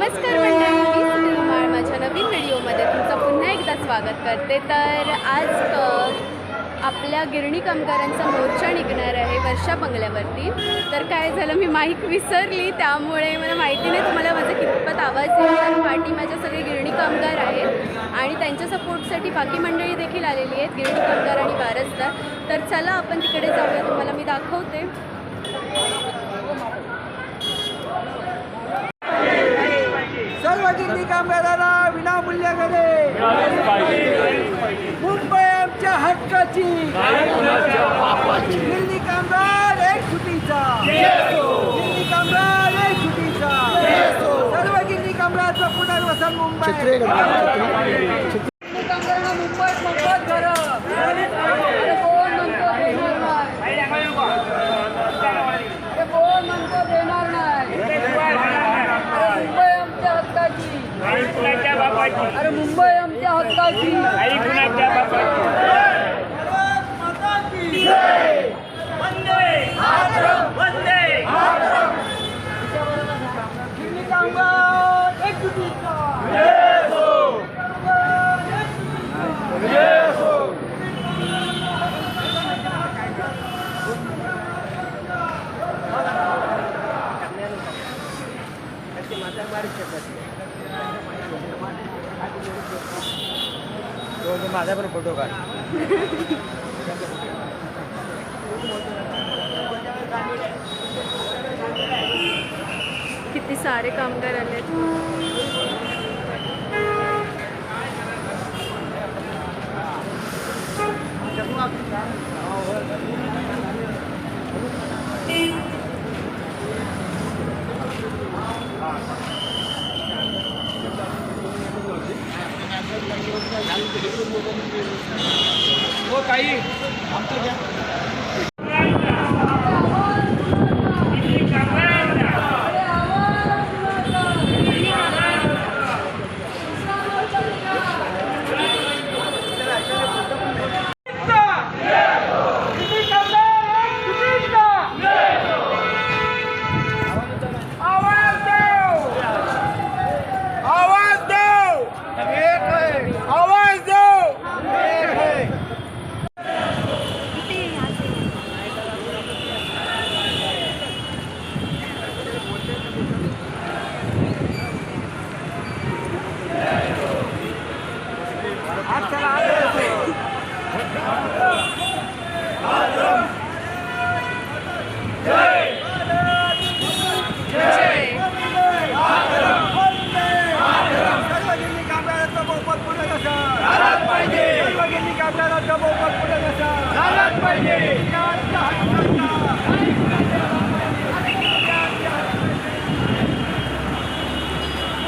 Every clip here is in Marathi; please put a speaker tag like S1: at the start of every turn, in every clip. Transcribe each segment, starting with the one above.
S1: नमस्कार मंडळी, मी सुनील कुमार माझ्या नवीन व्हिडिओमध्ये तुमचं पुन्हा एकदा स्वागत करते. तर आज आपल्या गिरणी कामगारांचा मोर्चा निघणार आहे वर्षा बंगल्यावरती. तर काय झालं, मी माईक विसरली, त्यामुळे मला माहिती नाही तुम्हाला माझा कितपत आवाज येईल. तर पाठी माझ्या सगळे गिरणी कामगार आहेत आणि त्यांच्या सपोर्टसाठी बाकी मंडळी देखील आलेली आहेत, गिरणी कामगार आणि वारसदार. तर चला आपण तिकडे जाऊया, तुम्हाला मी दाखवते.
S2: सर्व गिरणी कामगारांना विनामूल्य मुंबई आमच्या हक्काची, गिरणी कामगार एक सुटीचा, गिरणी कामगार एक सुटीचा, सर्व गिरणी कामगारांचं पुनर्वसन मुंबई. गिरणी कामगारांना मुंबईत मोफत घरं. अरे कोण म्हणतो देणार नाही, अरे कोण म्हणतो देणार नाही. मुंबई आमच्या हक्काची, अरे मुंबई आमच्या हक्काची, गिरणी कामगार एक सुटीचा. माझा पण फोटो काढ.
S1: किती सारे कामगार आलेत.
S2: हो काही आमचं घ्या.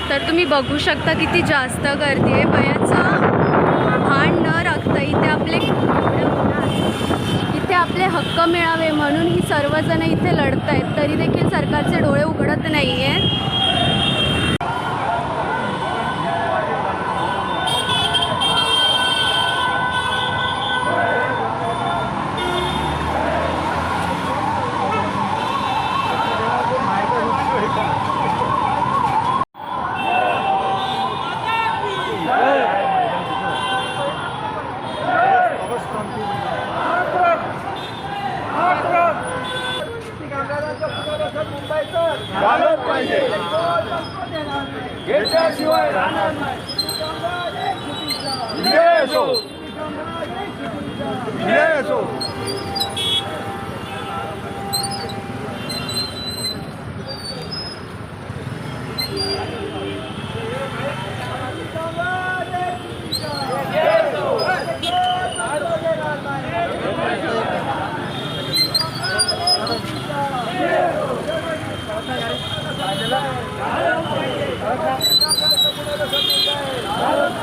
S2: तर तुम्ही बघू शकता किती जास्त गर्दी आहे. वयाचं भान न राखता इथे आपले हक्क मिळावे म्हणून ही सर्वजण इथे लढत आहेत. तरी देखील सरकारचे डोळे उघडत नाही आहेत. घेतल्याशिवाय राहणार नाही. भारत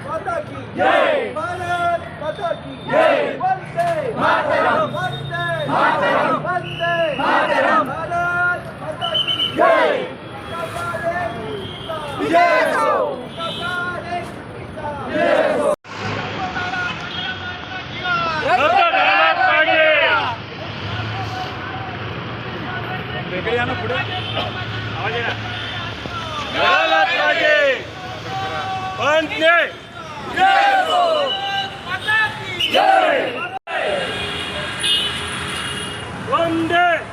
S2: माता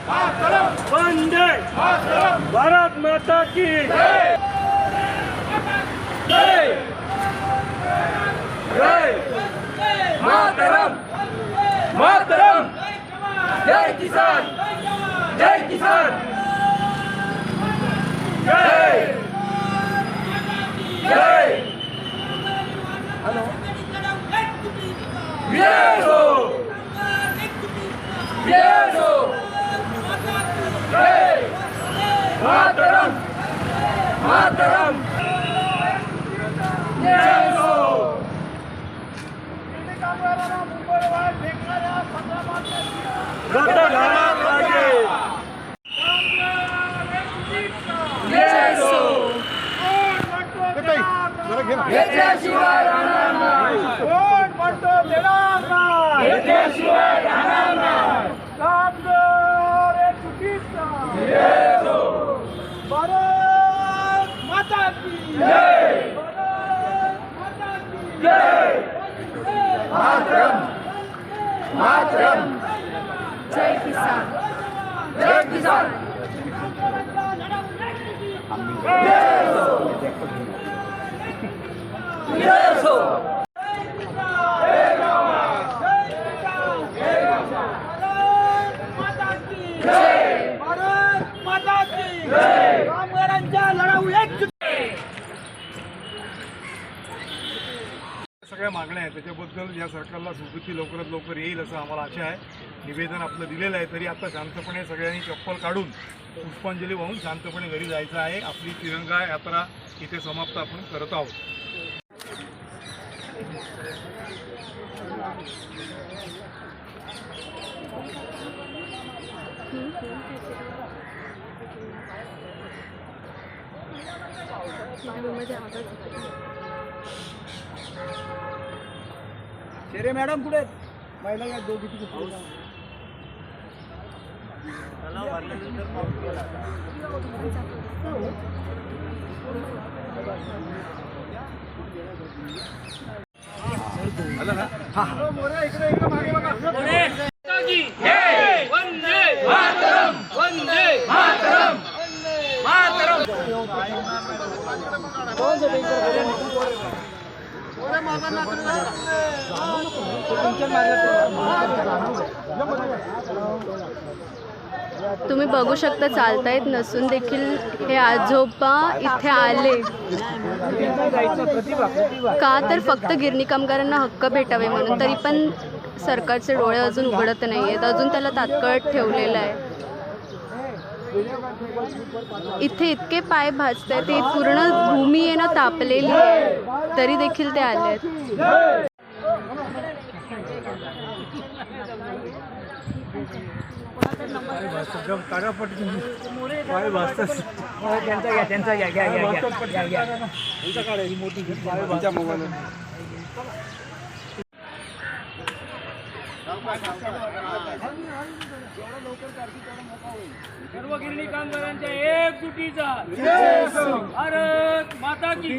S3: वंदे भारत माता की जय जय मातरम मातरम जय किसान जय किसान जय जय Yes! Yes! Hey! Mataram! Mataram! Yes! रद्द झाला पाहिजे. Yes! घेतल्याशिवाय राहणार नाही. कोण म्हणतो देणार नाही. घेतल्याशिवाय राहणार नाही. कामगार एकजुटीचा. भारत माता की जय. भारत माता की जय. मातरम मातरम
S1: जय किसान.
S3: जय किसान. Yes! सगळ्या मागण्या आहेत त्याच्याबद्दल या सरकारला सुबुद्धी लवकरात लवकर येईल असं आम्हाला आशा आहे. निवेदन आपलं दिलेलं आहे तरी आता शांतपणे सगळ्यांनी चप्पल काढून पुष्पांजली वाहून शांतपणे घरी जायचं आहे. आपली तिरंगा यात्रा इथे समाप्त आपण करत आहोत.
S2: शेरे मॅडम कुठे आहेत? महिला या दोघी तिथे इकडे मागे बघा.
S3: वंदे मातरम वंदे मातरम मातरम.
S1: तुम्ही बघू शकता चालता येत नसून देखील हे आजोबा इथे आले का तर फक्त गिरणी कामगारांना हक्क भेटावे म्हणून. तरी पण सरकारचे डोळे अजून उघडत नाही आहेत. अजून त्याला तात्काळ ठेवलेलं आहे. इथे इतके पाय भाजत आहेत. ती पूर्ण भूमी आहे ना तापलेली आहे तरी देखील ते आले आहेत.
S3: सर्व गिरणी कामगारांच्या एकजुटीचा भारत माता की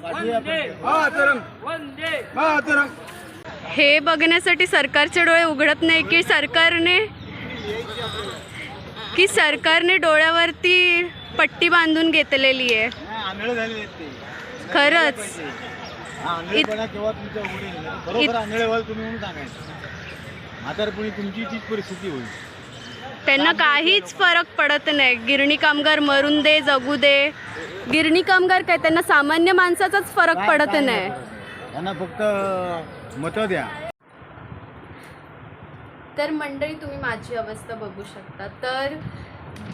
S3: वंदे
S2: मातरम
S3: वंदे
S2: मातरम.
S1: हे बघण्यासाठी सरकारचे डोळे उघडत नाही की सरकारने डोळ्यावरती पट्टी बांधून घेतलेली आहे. खरंच
S2: म्हातारपणी तुमची तीच परिस्थिती होईल.
S1: त्यांना काहीच फरक पडत नाही. गिरणी कामगार मरून दे जगू दे. गिरणी कामगार काय त्यांना सामान्य माणसाचाच फरक पडत नाही.
S2: त्यांना फक्त मतं द्या.
S1: तर मंडळी तुम्ही माझी अवस्था बघू शकता. तर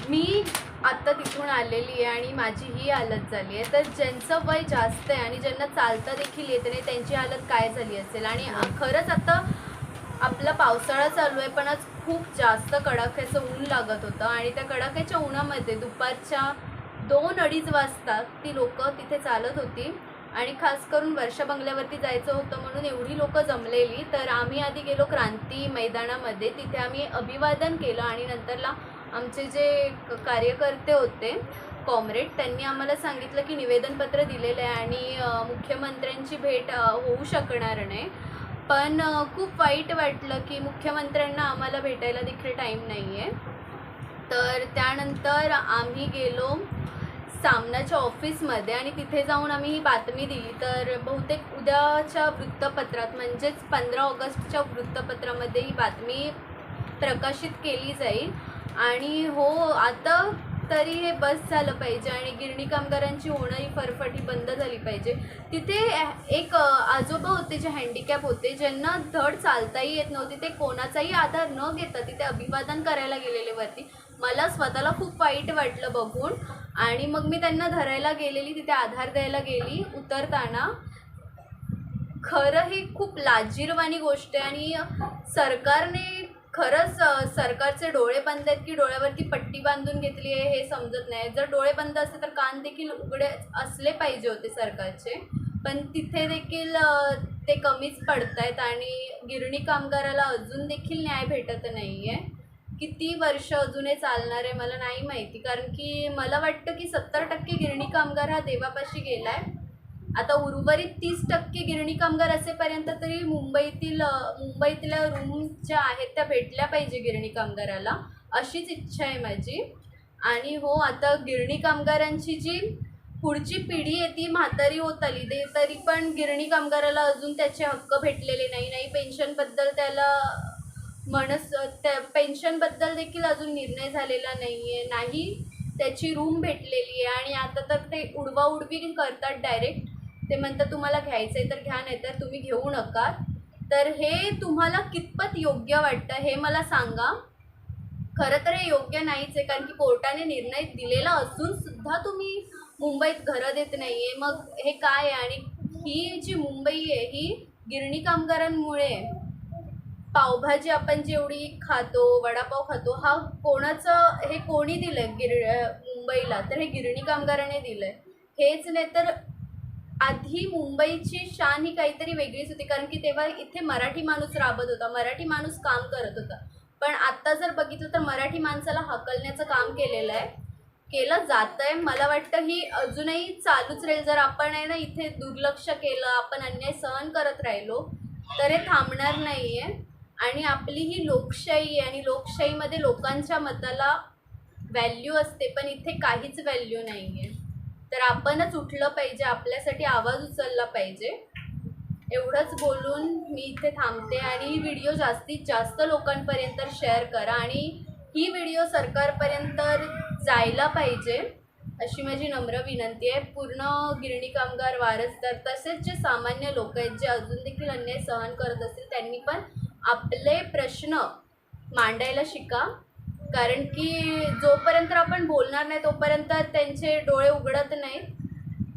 S1: मी आत्ता तिथून आलेली आहे आणि माझी ही हालत झाली आहे. तर ज्यांचं वय जास्त आहे आणि ज्यांना चालता देखील येत नाही त्यांची हालत काय झाली असेल. आणि खरंच आता आपला पावसाळा चालू आहे पण आज खूप जास्त कडाक्याचं ऊन लागत होतं आणि त्या कडाक्याच्या उन्हामध्ये दुपारच्या 2-2:30 वाजता ती लोक तिथे चालत होती आणि खास करून वर्षा बंगल्यावरती जायचं होतं म्हणून एवढी लोक जमलेली. तर आम्ही आधी गेलो क्रांती मैदानामध्ये. तिथे आम्ही अभिवादन केलं आणि नंतरला आमचे जे कार्यकर्ते होते कॉम्रेड त्यांनी आम्हाला सांगितलं की निवेदनपत्र दिलेलं आहे आणि मुख्यमंत्र्यांची भेट होऊ शकणार नाही. पण खूप वाईट वाटलं की मुख्यमंत्र्यांना आम्हाला भेटायला देखील टाईम नाही आहे. तर त्यानंतर आम्ही गेलो सामनाच्या ऑफिसमध्ये आणि तिथे जाऊन आम्ही ही बातमी दिली. तर बहुतेक उद्याच्या वृत्तपत्रात म्हणजेच 15 ऑगस्टच्या वृत्तपत्रामध्ये ही बातमी प्रकाशित केली जाईल. आणि हो, आता तरी हे बस झालं पाहिजे आणि गिरणी कामगारांची होणारी फरफटी बंद झाली पाहिजे. तिथे एक आजोबा होते जे हँडिकॅप होते, ज्यांना धड चालताही येत नव्हते. ते कोणाचाही आधार न घेता तिथे अभिवादन करायला गेलेले वरती. मला स्वतःला खूप वाईट वाटलं बघून आणि मग मी त्यांना धरायला गेलेली, तिथे आधार द्यायला गेली. उतरताना खरं ही खूप लाजिरवाणी गोष्ट आहे आणि सरकारने खरंच सरकारचे डोळे बंद आहेत की डोळ्यावरती पट्टी बांधून घेतली आहे हे समजत नाही. जर डोळे बंद असते तर कान देखील उघडे असले पाहिजे होते सरकारचे, पण तिथे देखील ते कमीच पडत आहेत आणि गिरणी कामगाराला अजून देखील न्याय भेटत नाही आहे. किती वर्ष अजून हे चालणार आहे मला नाही माहिती, कारण की मला वाटतं की 70% गिरणी कामगार हा देवापाशी गेला आहे. आता उर्वरित 30% गिरणी कामगार असेपर्यंत तरी मुंबईतल्या रूम ज्या आहेत त्या भेटल्या पाहिजे गिरणी कामगाराला, अशीच इच्छा आहे माझी. आणि हो, आता गिरणी कामगारांची जी पुढची पिढी आहे ती म्हातारी होत आली, तरी पण गिरणी कामगाराला अजून त्याचे हक्क भेटलेले नाही. पेन्शनबद्दल त्या पेन्शनबद्दल देखील अजून निर्णय झालेला नाही आहे, नाही त्याची रूम भेटलेली आहे. आणि आता तर ते उडवाउडवी करतात डायरेक्ट. ते म्हणतात तुम्हाला घ्यायचं आहे तर घ्या, नाही तर तुम्ही घेऊ नका. तर हे तुम्हाला कितपत योग्य वाटतं हे मला सांगा. खरं तर हे योग्य नाहीच आहे, कारण की कोर्टाने निर्णय दिलेला असून सुद्धा तुम्ही मुंबईत घरं देत नाही आहे. मग हे काय आहे? आणि ही जी मुंबई आहे ही गिरणी कामगारांमुळे. पावभाजी आपण जेवढी खातो, वडापाव खातो, हा कोणाचं, हे कोणी दिलं आहे मुंबईला? तर हे गिरणी कामगाराने दिलं आहे. हेच नाही तर आधी मुंबईची शान ही काहीतरी वेगळीच होती, कारण की तेव्हा इथे मराठी माणूस राबत होता, मराठी माणूस काम करत होता. पण आत्ता जर बघितलं तर मराठी माणसाला हाकलण्याचं काम केलं जातं आहे. मला वाटतं ही अजूनही चालूच राहील. जर आपण आहे ना इथे दुर्लक्ष केलं, आपण अन्याय सहन करत राहिलो तर हे थांबणार नाही आहे. आणि आपली ही लोकशाही आहे आणि लोकशाहीमध्ये लोकांच्या मताला व्हॅल्यू असते, पण इथे काहीच व्हॅल्यू नाही आहे. तर आपणच उठलं पाहिजे, आपल्यासाठी आवाज उचलला पाहिजे. एवढंच बोलून मी इथे थांबते आणि ही व्हिडिओ जास्तीत जास्त लोकांपर्यंत शेअर करा आणि ही व्हिडिओ सरकारपर्यंत जायला पाहिजे अशी माझी नम्र विनंती आहे. पूर्ण गिरणी कामगार, वारसदार तसेच जे सामान्य लोक आहेत जे अजून देखील अन्याय सहन करत असतील त्यांनी पण आपले प्रश्न मांडायला शिका, कारण की जोपर्यंत आपण बोलणार नाही तोपर्यंत त्यांचे डोळे उघडत नाहीत.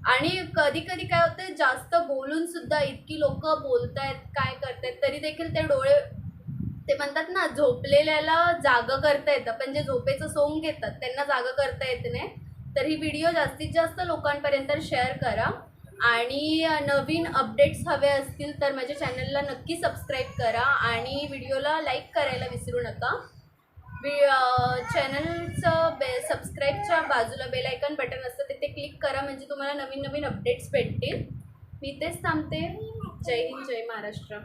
S1: आणि कधी कधी काय होतं, जास्त बोलून सुद्धा इतकी लोक बोलत आहेत, काय करतायत, तरी देखील ते डोळे, ते म्हणतात ना झोपलेल्याला जागं करता येतं, पण जे झोपेचं सोंग घेतात त्यांना जागं करता येत नाही. तर ही व्हिडिओ जास्तीत जास्त लोकांपर्यंत शेअर करा आणि नवीन अपडेट्स हवे असतील तर माझ्या चॅनलला नक्की सबस्क्राईब करा आणि व्हिडिओला लाईक करायला विसरू नका. चॅनलचं सबस्क्राईबच्या बाजूला बेल आयकॉन बटन असतं, तिथे क्लिक करा म्हणजे तुम्हाला नवीन नवीन अपडेट्स भेटतील. मी तेच थांबते. जय हिंद, जय महाराष्ट्र.